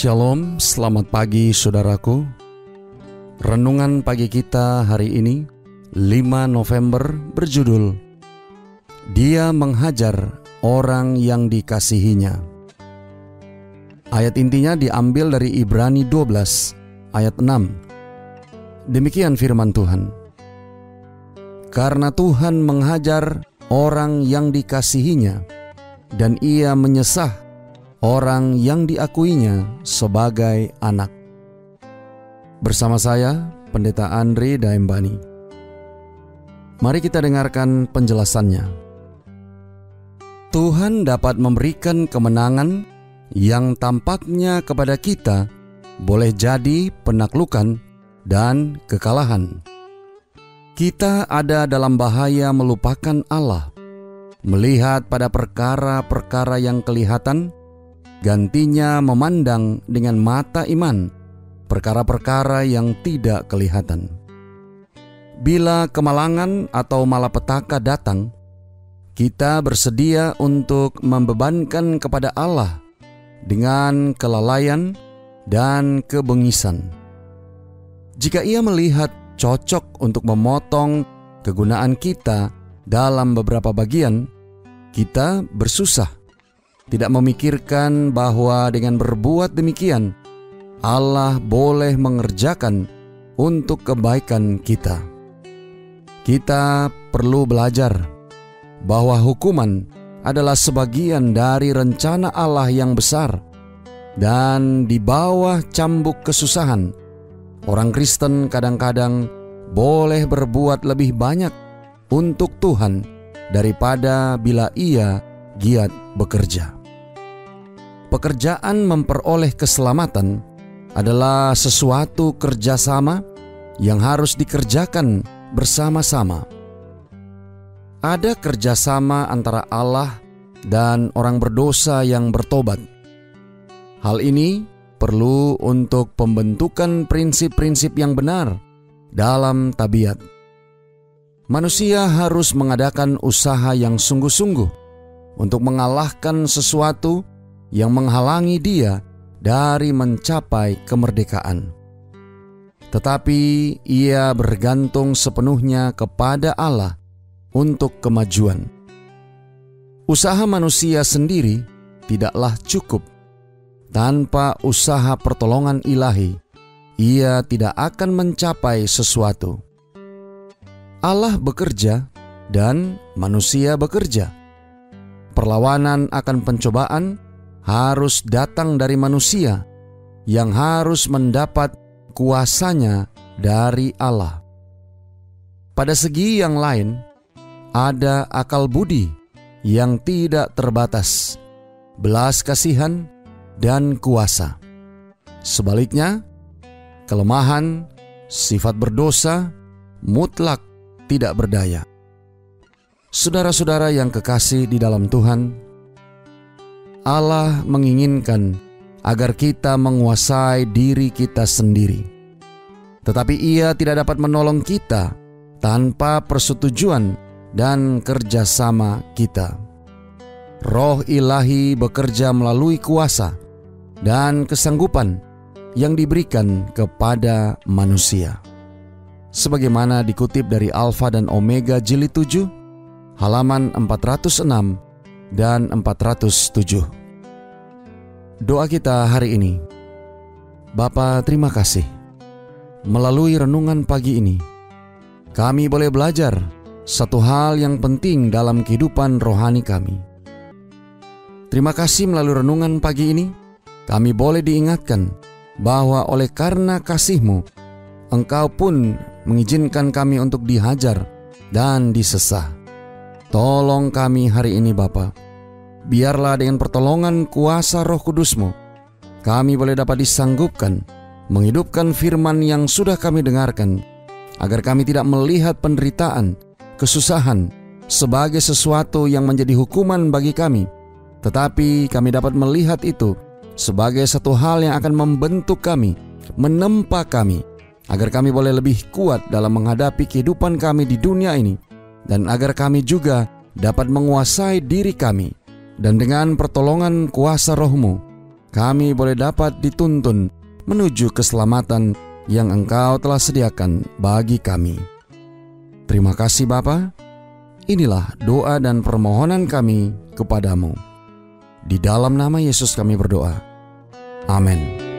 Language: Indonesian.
Shalom, selamat pagi saudaraku. Renungan pagi kita hari ini 5 November berjudul Dia Menghajar Orang yang Dikasihinya. Ayat intinya diambil dari Ibrani 12 ayat 6. Demikian firman Tuhan. Karena Tuhan menghajar orang yang dikasihinya, dan Ia menyesah orang yang diakuinya sebagai anak. Bersama saya, Pendeta Andre Daembani. Mari kita dengarkan penjelasannya. Tuhan dapat memberikan kemenangan yang tampaknya kepada kita boleh jadi penaklukan dan kekalahan. Kita ada dalam bahaya melupakan Allah, melihat pada perkara-perkara yang kelihatan, gantinya memandang dengan mata iman perkara-perkara yang tidak kelihatan. Bila kemalangan atau malapetaka datang, kita bersedia untuk membebankan kepada Allah dengan kelalaian dan kebengisan. Jika Ia melihat cocok untuk memotong kegunaan kita dalam beberapa bagian, kita bersusah, tidak memikirkan bahwa dengan berbuat demikian, Allah boleh mengerjakan untuk kebaikan kita. Kita perlu belajar bahwa hukuman adalah sebagian dari rencana Allah yang besar, dan di bawah cambuk kesusahan, orang Kristen kadang-kadang boleh berbuat lebih banyak untuk Tuhan daripada bila ia giat bekerja. Pekerjaan memperoleh keselamatan adalah sesuatu kerjasama yang harus dikerjakan bersama-sama. Ada kerjasama antara Allah dan orang berdosa yang bertobat. Hal ini perlu untuk pembentukan prinsip-prinsip yang benar dalam tabiat. Manusia harus mengadakan usaha yang sungguh-sungguh untuk mengalahkan sesuatu yang menghalangi dia dari mencapai kemerdekaan. Tetapi ia bergantung sepenuhnya kepada Allah untuk kemajuan. Usaha manusia sendiri tidaklah cukup. Tanpa usaha pertolongan ilahi, ia tidak akan mencapai sesuatu. Allah bekerja dan manusia bekerja. Perlawanan akan pencobaan harus datang dari manusia yang harus mendapat kuasanya dari Allah. Pada segi yang lain, ada akal budi yang tidak terbatas, belas kasihan, dan kuasa. Sebaliknya, kelemahan, sifat berdosa, mutlak tidak berdaya. Saudara-saudara yang kekasih di dalam Tuhan, Allah menginginkan agar kita menguasai diri kita sendiri. Tetapi Ia tidak dapat menolong kita tanpa persetujuan dan kerjasama kita. Roh Ilahi bekerja melalui kuasa dan kesanggupan yang diberikan kepada manusia. Sebagaimana dikutip dari Alfa dan Omega Jilid 7, halaman 406 dan 407. Doa kita hari ini. Bapa, terima kasih. Melalui renungan pagi ini, kami boleh belajar satu hal yang penting dalam kehidupan rohani kami. Terima kasih melalui renungan pagi ini, kami boleh diingatkan bahwa oleh karena kasih-Mu, Engkau pun mengizinkan kami untuk dihajar dan disesah. Tolong kami hari ini Bapa. Biarlah dengan pertolongan kuasa Roh Kudus-Mu, kami boleh dapat disanggupkan menghidupkan firman yang sudah kami dengarkan, agar kami tidak melihat penderitaan, kesusahan sebagai sesuatu yang menjadi hukuman bagi kami, tetapi kami dapat melihat itu sebagai satu hal yang akan membentuk kami, menempa kami, agar kami boleh lebih kuat dalam menghadapi kehidupan kami di dunia ini, dan agar kami juga dapat menguasai diri kami. Dan dengan pertolongan kuasa Roh-Mu, kami boleh dapat dituntun menuju keselamatan yang Engkau telah sediakan bagi kami. Terima kasih Bapa. Inilah doa dan permohonan kami kepadamu. Di dalam nama Yesus kami berdoa. Amin.